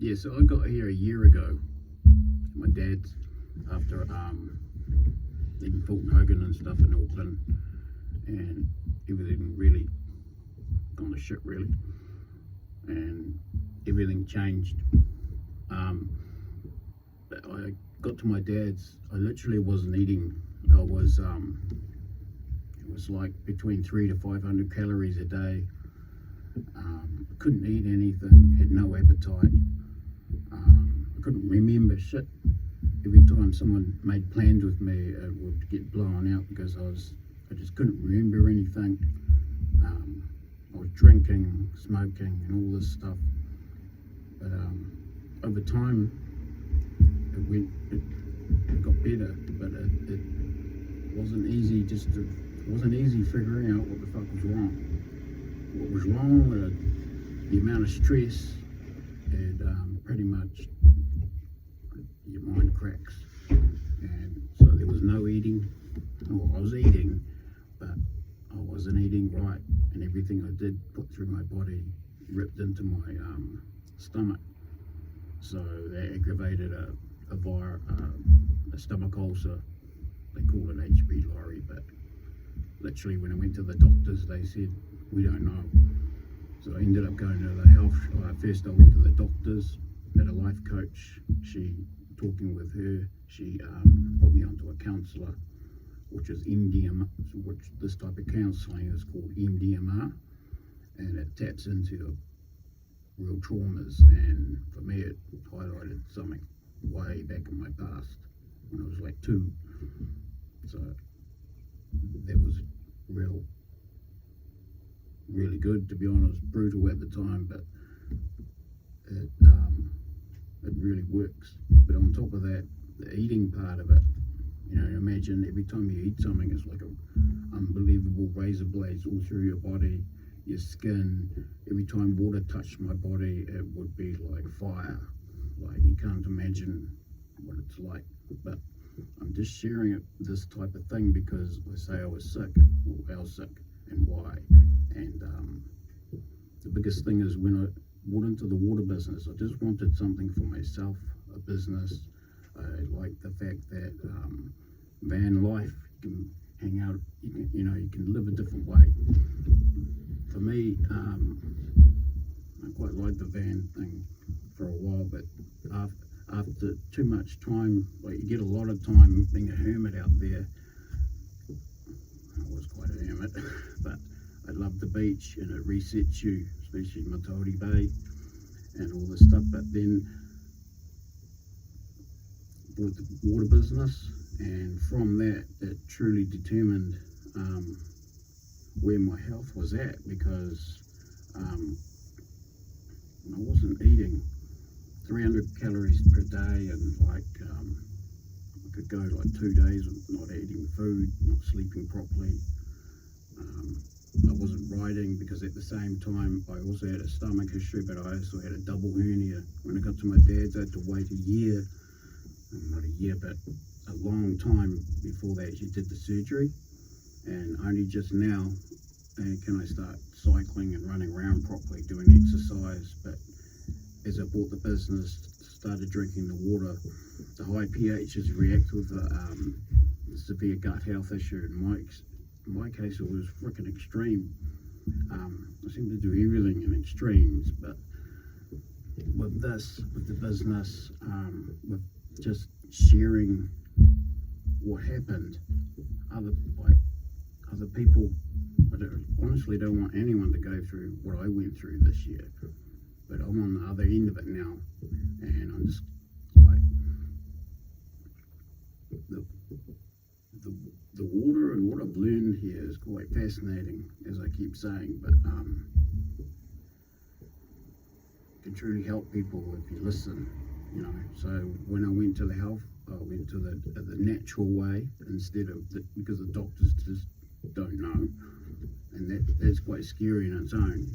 Yeah, so I got here a year ago. My dad, after leaving Fulton Hogan and stuff in Auckland, and everything really gone to shit, really, and everything changed. But I got to my dad's. I literally wasn't eating. I was it was like between 300 to 500 calories a day. Couldn't eat anything. Had no appetite. I couldn't remember shit. Every time someone made plans with me, it would get blown out because I just couldn't remember anything. I was drinking, smoking, and all this stuff. But over time, it got better. But it wasn't easy. It wasn't easy figuring out what the fuck was wrong. What was wrong with the amount of stress, and pretty much your mind cracks. And so there was no eating. Well, I was eating, but I wasn't eating right, and everything I did put through my body ripped into my stomach. So that aggravated a stomach ulcer. They call it H. pylori, but literally when I went to the doctors, they said, we don't know. So I ended up going to the health. First I went to the doctors, had a life coach. Talking with her, she put me onto a counsellor, which is MDMA, which this type of counselling is called MDMA, and it taps into real traumas. And for me, it highlighted something way back in my past when I was like 2. So that was really good, to be honest. Brutal at the time, but it really works. But on top of that, the eating part of it, imagine every time you eat something, it's like an unbelievable razor blades all through your body, your skin. Every time water touched my body, it would be like fire. Like, you can't imagine what it's like. But I'm just sharing this type of thing because I say I was sick, or how sick, and why. And the biggest thing is when I went into the water business, I just wanted something for myself, a business. I like the fact that van life, you can hang out, you can live a different way. For me, I quite liked the van thing for a while, but after too much time, like, you get a lot of time being a hermit out there. I was quite a hermit, but I love the beach, and it resets you, especially Matauri Bay and all this stuff. But then bought the water business, and from that, it truly determined where my health was at, because I wasn't eating 300 calories per day, and I could go like 2 days of not eating food, not sleeping properly. I wasn't riding because at the same time I also had a stomach issue, but I also had a double hernia. When I got to my dad's, I had to wait a year, not a year, but a long time before they actually did the surgery. And only just now can I start cycling and running around properly, doing exercise. But as I bought the business, started drinking the water, the high pHs react with a severe gut health issue. In my case, it was freaking extreme. I seem to do everything in extremes, but with the business, with just sharing what happened, other people, honestly don't want anyone to go through what I went through this year. But I'm on the other end of it now, and I'm just like, the water and what I've learned here is quite fascinating, as I keep saying, but can truly help people if you listen, So when I went to the health, I went to the natural way instead of because the doctors just don't know, and that's quite scary in its own.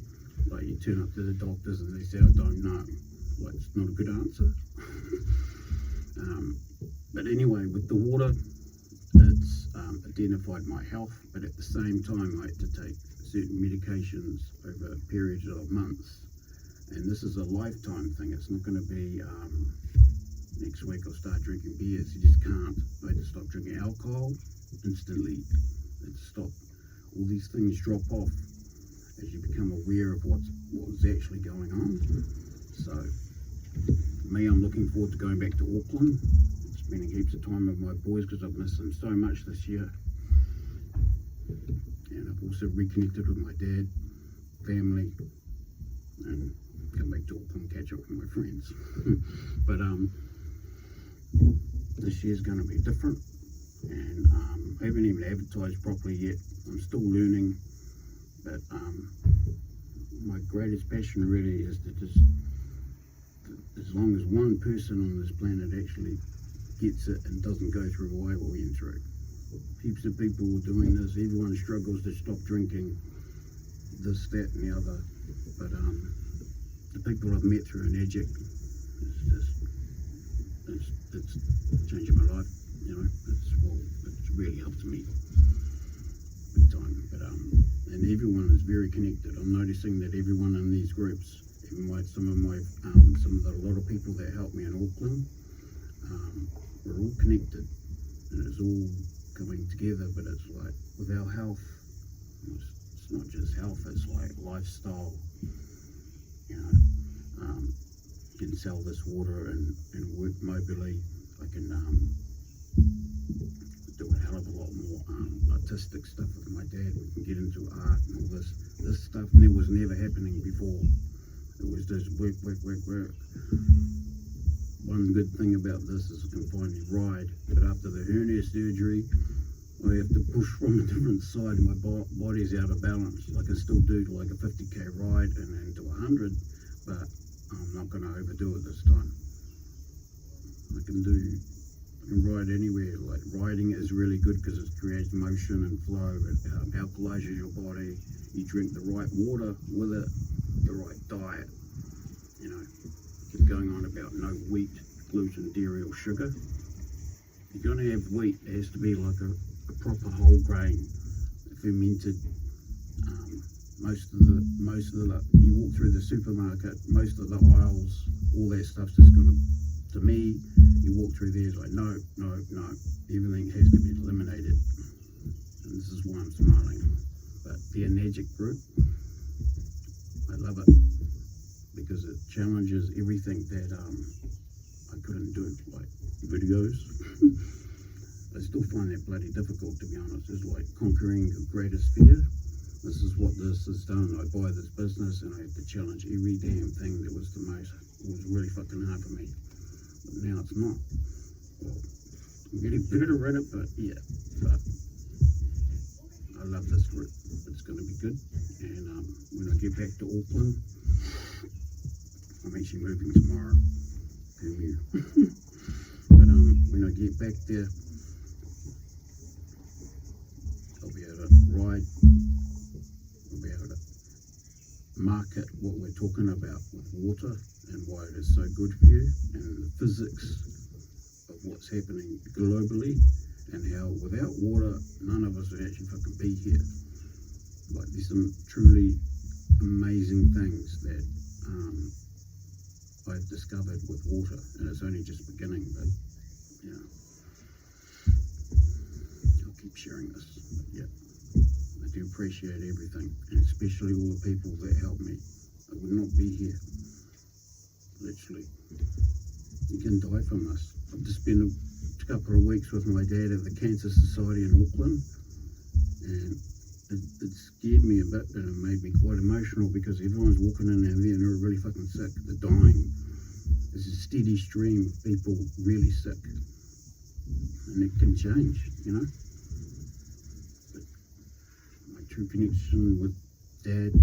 Like, you turn up to the doctors and they say, I don't know. Well, it's not a good answer. But anyway, with the water, it's identified my health, but at the same time I had to take certain medications over periods of months, and and this is a lifetime thing. It's not going to be next week I'll start drinking beers. You just can't. I had to stop drinking alcohol instantly. I had to stop. All these things drop off as you become aware of what's actually going on. So, me, I'm looking forward to going back to Auckland, spending heaps of time with my boys because I've missed them so much this year. And I've also reconnected with my dad, family, and come back to Auckland, catch up with my friends. But this year's going to be different, and I haven't even advertised properly yet. I'm still learning, but my greatest passion really is to just, as long as one person on this planet actually gets it and doesn't go through what I went through. Heaps of people are doing this. Everyone struggles to stop drinking, this, that, and the other. But the people I've met through Enagic, it's changing my life. You know, it's really helped me big time. But and everyone is very connected. I'm noticing that everyone in these groups, even a lot of people that helped me in Auckland, we're all connected, and it's all coming together. But it's like with our health, it's not just health, it's like lifestyle. You know, you can sell this water and work mobily. I can do a hell of a lot more artistic stuff with my dad. We can get into art and all this stuff. And it was never happening before. It was just work. One good thing about this is I can finally ride, but after the hernia surgery, I have to push from a different side. My body's out of balance. I can still do like a 50k ride and then to 100, but I'm not going to overdo it this time. I can ride anywhere. Like riding is really good because it creates motion and flow. It alkalizes your body. You drink the right water with it, the right diet. You know, keep going on about no wheat, gluten, dairy or sugar. If you're going to have wheat, it has to be like a proper whole grain, fermented. Most of the you walk through the supermarket, most of the aisles, all that stuff's just gonna, to me, you walk through there, it's like no, everything has to be eliminated. And this is why I'm smiling. But the Enagic group, I love it because it challenges everything that I couldn't do, like videos. I still find that bloody difficult, to be honest. It's like conquering your greatest fear. This is what this has done. I buy this business and I have to challenge every damn thing that was the most. It was really fucking hard for me. But now it's not. Well, I'm getting better at it, but yeah. But I love this group. It's going to be good. And when I get back to Auckland, I'm actually moving tomorrow. Who knew? But when I get back there, I'll be able to ride. We'll be able to market what we're talking about with water and why it is so good for you, and the physics of what's happening globally, and how without water none of us would actually fucking be here. Like there's some truly amazing things that I've discovered with water, and it's only just beginning, but yeah, I'll keep sharing this. But yeah, I do appreciate everything, and especially all the people that helped me. I would not be here, literally. You can die from this. I've just spent a couple of weeks with my dad at the Cancer Society in Auckland, and it scared me a bit, and it made me quite emotional because everyone's walking in there and they're really fucking sick, they're dying. There's a steady stream of people really sick, and it can change, you know. But my true connection with Dad